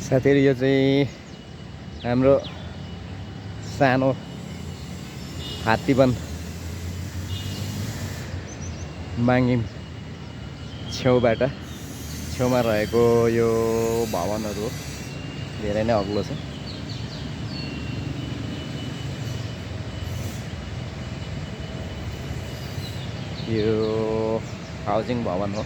साथीहरु यो चाहिँ हाम्रो सानो हात्तीवन माङिम छेउमा रहेको यो भवनहरु हो। धेरै नै अग्लो छ। यो हाउसिङ भवन हो।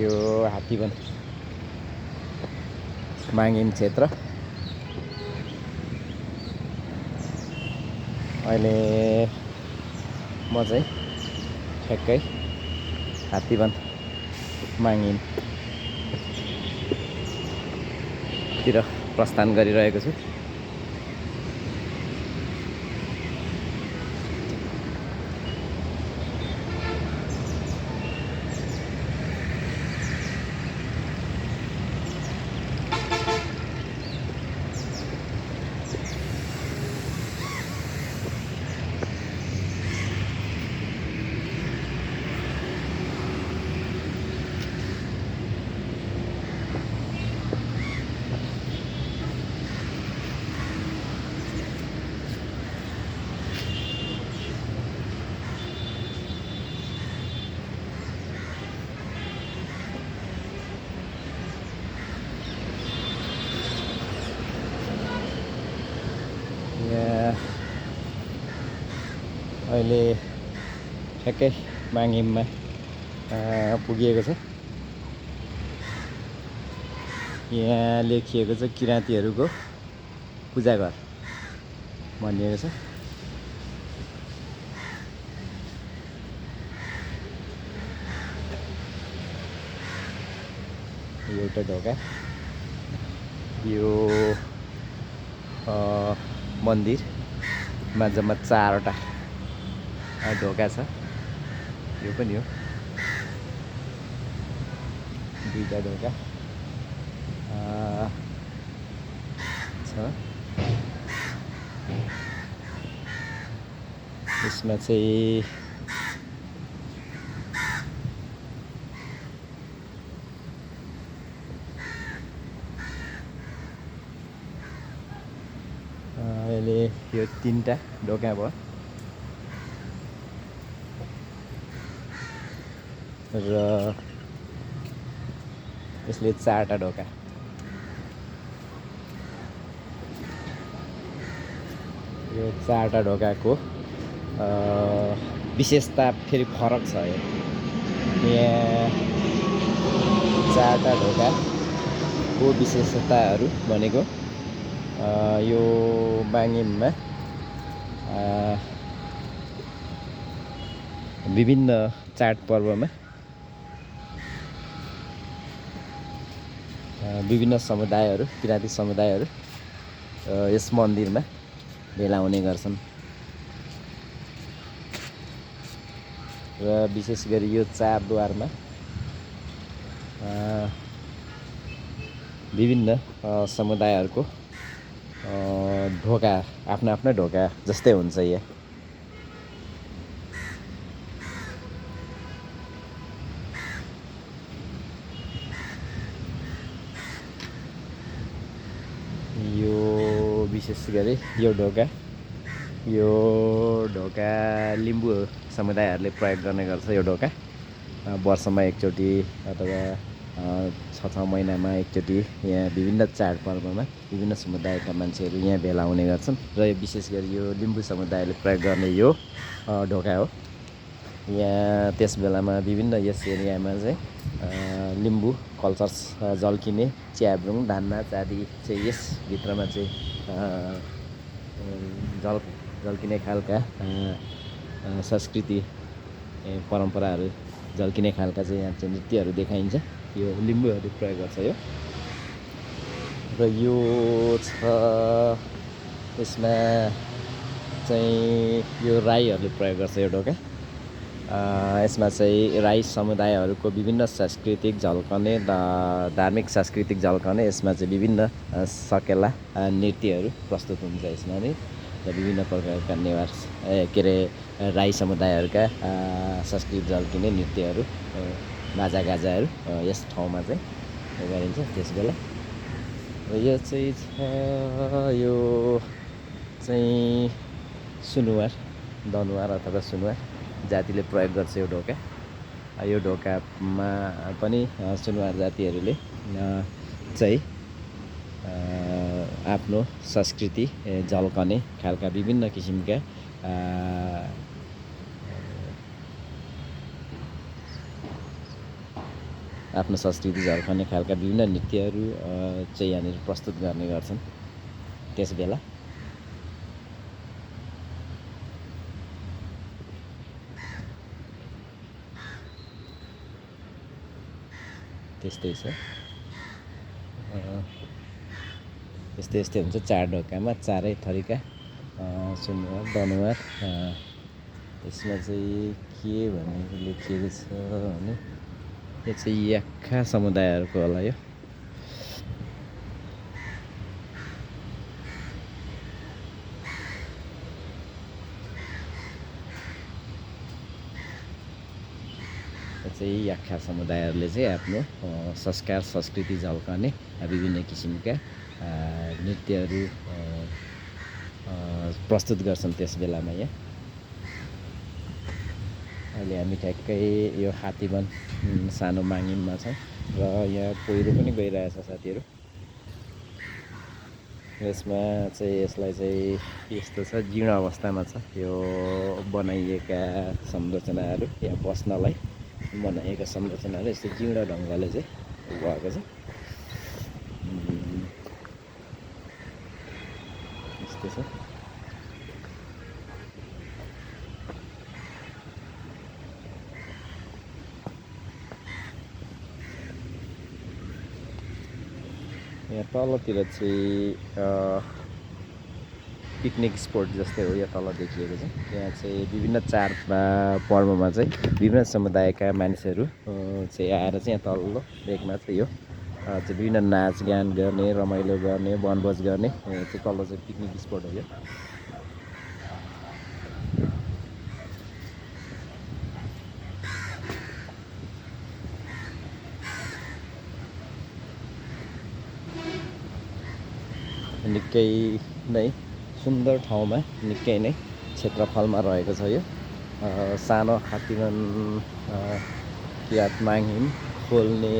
यो हात्तीवन माङिम क्षेत्र। अहिले म चाहिँ ठ्याक्कै हात्तीवन माङिम तिर प्रस्थान गरिरहेको छु। अहिले ठ्याक्कै माङिममा पुगिएको छ। यहाँ लेखिएको छ किराँतीहरूको पूजा घर भनिएको छ। एउटा ढोका यो मन्दिरमा जम्मा 4वटा ढोका छ। यो पनि हो 2टा ढोका छ। यसमा चाहिँ अहिले यो 3टा ढोका भयो र यसले 4टा ढोका। यो 4टा ढोकाको विशेषता फेरि फरक छ। यहाँ 4टा ढोकाको विशेषताहरू भनेको यो माङिममा विभिन्न चाडपर्वमा विभिन्न समुदायहरू किराँती समुदायहरू यस मन्दिरमा भेला हुने गर्छन् र विशेष गरी यो चारद्वारमा विभिन्न समुदायहरूको ढोका आफ्ना आफ्ना ढोका जस्तै हुन्छ। यो विशेष गरी यो ढोका लिम्बू समुदायहरूले प्रयोग गर्ने गर्छ। यो ढोका वर्षमा एकचोटि अथवा 6 महिनामा एकचोटि यहाँ विभिन्न चाडपर्वमा विभिन्न समुदायका मान्छेहरू यहाँ भेला हुने गर्छन् र यो विशेष गरी यो लिम्बू समुदायले प्रयोग गर्ने यो ढोका हो। यहाँ त्यस बेलामा विभिन्न यस एरियामा चाहिँ लिम्बू कल्चर्स झल्किने च्याब्रुङ धान नाच आदि चाहिँ यस भित्रमा चाहिँ झल्किने खालका संस्कृति परम्पराहरू झल्किने खालका चाहिँ यहाँ चाहिँ नृत्यहरू देखाइन्छ। यो लिम्बूहरूले प्रयोग गर्छ यो र यो छ। यसमा चाहिँ यो राईहरूले प्रयोग गर्छ यो ढोका। यसमा चाहिँ राई समुदायहरूको विभिन्न सांस्कृतिक झल्कने धार्मिक सांस्कृतिक झल्कने यसमा चाहिँ विभिन्न सकेला नृत्यहरू प्रस्तुत हुन्छ। यसमा नि र विभिन्न प्रकारका नेवार के अरे राई समुदायहरूका संस्कृति झल्किने नृत्यहरू बाजागाजाहरू यस ठाउँमा चाहिँ गरिन्छ त्यस बेला। र यो चाहिँ छ यो चाहिँ सुनुवार दनुवार अथवा सुनुवार जातिले प्रयोग गर्छ यो ढोका। यो ढोकामा पनि सुनुवार जातिहरूले चाहिँ आफ्नो संस्कृति झल्कने खालका विभिन्न किसिमका आफ्नो संस्कृति झल्कने खालका विभिन्न नृत्यहरू चाहिँ यहाँनिर प्रस्तुत गर्ने गर्छन् त्यस बेला। त्यस्तै छ, यस्तै हुन्छ चार ढोकामा चारै थरीका सुनुवार दनुवार। यसमा चाहिँ के भनेर लेखिएको छ भने यो चाहिँ याक्खा समुदायहरूको होला। यो चाहिँ याक्खा समुदायहरूले चाहिँ आफ्नो संस्कार संस्कृति झल्कने विभिन्न किसिमका नृत्यहरू प्रस्तुत गर्छन् त्यस बेलामा। यहाँ अहिले हामी ठ्याक्कै यो हात्तीबन सानो माङिममा छौँ र यहाँ पहिरो पनि गइरहेछ साथीहरू। यसमा चाहिँ यसलाई चाहिँ यस्तो छ, जीर्ण अवस्थामा छ यो बनाइएका संरचनाहरू, यहाँ बस्नलाई बनाइएका संरचनाहरू यस्तो जीर्ण ढङ्गले चाहिँ भएको छ। यस्तो छ। यहाँ तलतिर चाहिँ पिकनिक स्पोट जस्तै हो, यहाँ तल देखिएको छ। यहाँ चाहिँ विभिन्न चाड पर्वमा चाहिँ विभिन्न समुदायका मानिसहरू चाहिँ आएर चाहिँ यहाँ तल्लो भेगमा चाहिँ यो चाहिँ विभिन्न नाचगान गर्ने, रमाइलो गर्ने, वनभोज गर्ने चाहिँ तल्लो चाहिँ पिकनिक स्पोट हो यो। निकै नै सुन्दर ठाउँमा निकै नै क्षेत्रफलमा रहेको छ यो सानो हात्तीबन किरात माङहिम। खोल्ने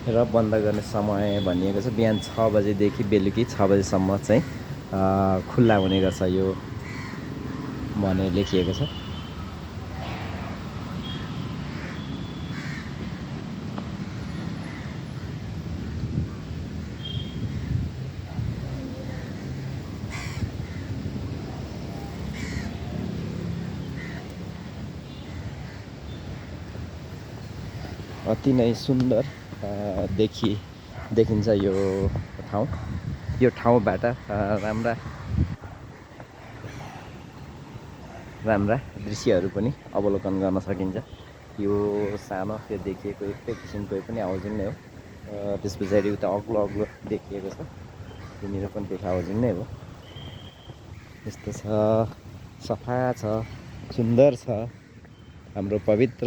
र बन्द गर्ने समय भनिएको छ बिहान 6 बजेदेखि बेलुकी 6 बजेसम्म चाहिँ खुल्ला हुने गर्छ यो भनेर लेखिएको छ। अति नै सुन्दर देखिन्छ यो ठाउँ। यो ठाउँबाट राम्रा दृश्यहरू पनि अवलोकन गर्न सकिन्छ। यो सानो त्यो देखिएको एकै किसिमको पनि हाउजिङ नै हो। त्यस पछाडि उता अग्लो अग्लो देखिएको छ, त्यहाँनिर पनि त्यो हाउजिङ नै हो। यस्तो छ, सफा छ, सुन्दर छ हाम्रो पवित्र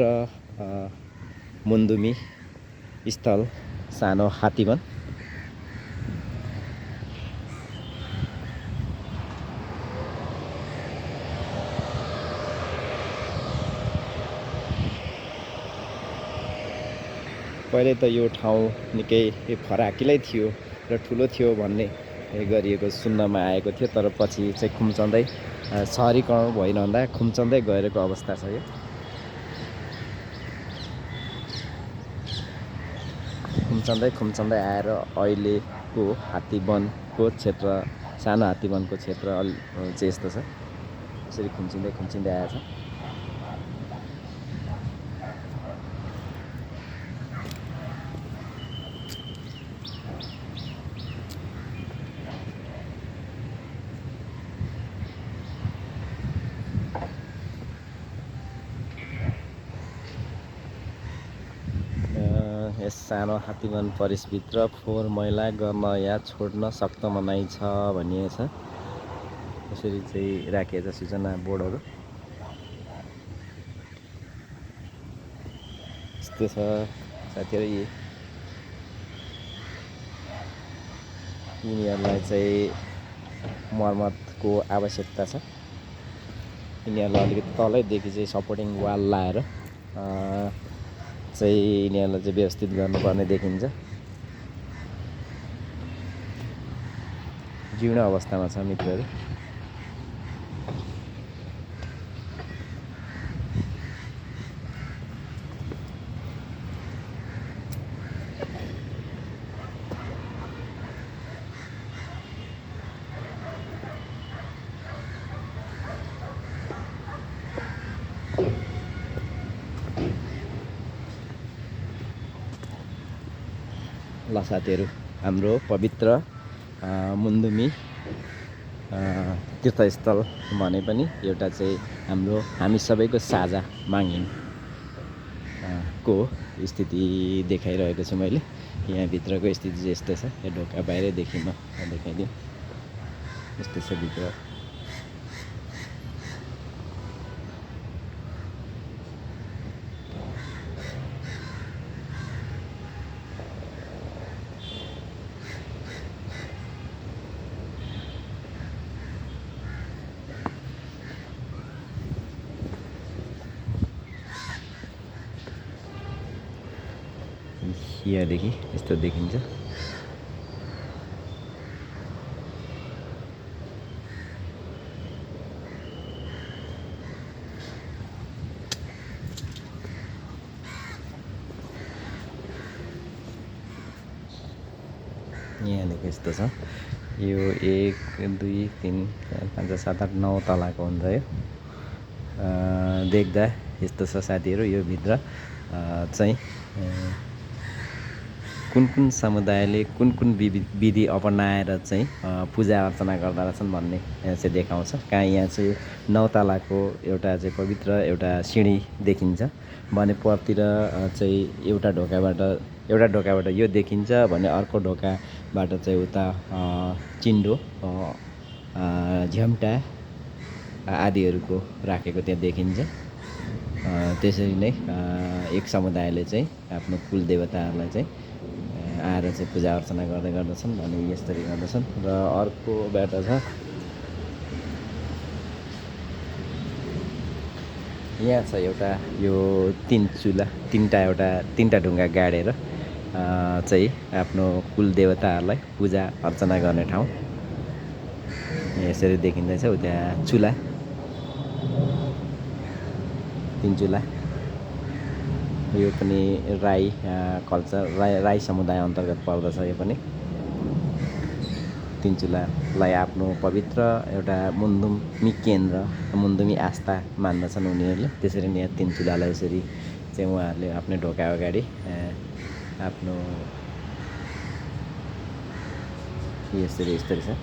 मुन्दुमी स्थल सानो हात्तीबन। पहिले त यो ठाउँ निकै फराकिलै थियो र ठुलो थियो भन्ने गरिएको सुन्नमा आएको थियो, तर पछि चाहिँ खुम्चँदै सहरीकरण भइरहँदा खुम्चँदै गएको अवस्था छ यो। खुम्चँदै आएर अहिलेको हात्तीबनको क्षेत्र, सानो हात्तीबनको क्षेत्र चाहिँ यस्तो छ। यसरी खुम्चिँदै आएछ। यस सानो हात्तीबन परिसरभित्र फोहोर मैला गर्न या छोड्न सक्त मनाइ छ भनिएको छ। यसरी चाहिँ राखिएको छ सूचना बोर्डहरू। यस्तो छ साथीहरू। यिनीहरूलाई चाहिँ मर्मतको आवश्यकता छ। यिनीहरूलाई अलिकति तलैदेखि चाहिँ सपोर्टिङ वाल लाएर चाहिँ यिनीहरूलाई चाहिँ व्यवस्थित गर्नुपर्ने देखिन्छ। जीर्ण अवस्थामा छ मित्रहरू। ल साथीहरू, हाम्रो पवित्र मुन्दुमी तीर्थस्थल भने पनि एउटा चाहिँ हामी सबैको साझा माङहिङ को स्थिति देखाइरहेको छु मैले। यहाँभित्रको स्थिति चाहिँ यस्तो छ। यो ढोका बाहिरैदेखि म देखाइदिउँ। यस्तो छ भित्र। यहाँदेखि यस्तो देखिन्छ। यहाँदेखि यस्तो छ। यो 1 2 3 4 5 6 7 8 9 तलाको हुन्छ यो। देख्दा यस्तो छ साथीहरू। यो भित्र चाहिँ कुन समुदायले कुन विधि अपनाएर चाहिँ पूजा अर्चना गर्दा रहेछन् भन्ने चाहिँ देखाउँछ। कहाँ यहाँ चाहिँ 9 तलाको एउटा चाहिँ पवित्र एउटा सिँढी देखिन्छ भने परतिर चाहिँ एउटा ढोकाबाट यो देखिन्छ भने अर्को ढोकाबाट चाहिँ उता चिन्डो झ्याम्टा आदिहरूको राखेको त्यहाँ देखिन्छ। त्यसरी नै एक समुदायले चाहिँ आफ्नो कुल देवताहरूलाई चाहिँ आएर चाहिँ पूजा अर्चना गर्दै गर्दछन् भने यसरी गर्दछन्। र अर्कोबाट छ यहाँ छ एउटा यो 3 चुला तीनटा ढुङ्गा गाडेर चाहिँ आफ्नो कुल देवताहरूलाई पूजा अर्चना गर्ने ठाउँ यसरी देखिँदैछ। त्यहाँ चुला 3 चुला। यो पनि राई कल्चर राई समुदाय अन्तर्गत पर्दछ। यो पनि 3 चुलालाई आफ्नो पवित्र एउटा मुन्दुमी केन्द्र मुन्दुमी आस्था मान्दछन् उनीहरूले। त्यसरी नै 3 चुलालाई यसरी चाहिँ उहाँहरूले आफ्नो ढोका अगाडि आफ्नो यसरी छ।